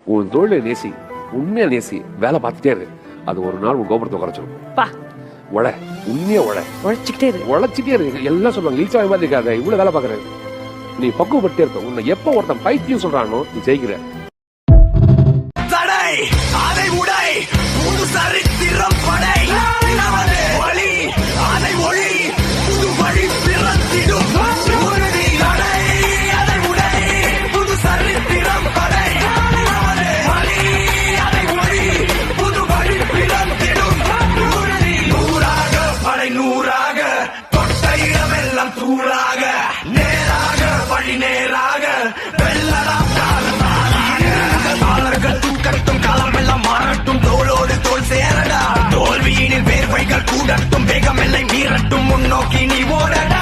உன் தொழிலை நேசி, உண்மையா நேசி, வேலை பார்த்துட்டே இரு. அது ஒரு நாள் உன் கோபுரத்தை குறைச்சிடும். உழ, உண்மையா உழைச்சிக்கிட்டே இருக்கு. எல்லாம் சொல்லுவாங்க இழிச்சா மாதிரி இருக்காத, இவ்வளவு வேலை பாக்குறேன். நீ பக்குவப்பட்டே இருக்க. உன்னை எப்ப ஒருத்தன் பைத்தியம் சொல்றானோ நீ ஜெயிக்கிற. அதை உடை புது சரித்திரம் படை வழி அதை ஒளி புது வழி பிறந்திடும் உறுதி நடை அதை உடை புது சரித்திரம் படை வழி அதை ஒளி புது வழி பிறந்திடும் உறுதி நூறாக படை நூறாக தொட்ட இடமெல்லாம் தூளாக நேராக வழி நேராக வெள்ளலாம் தோல்வியினில் வேர்வைகள் கூடட்டும், வேகமெல்லை மீறட்டும், முன்னோக்கி நீ ஓடடா.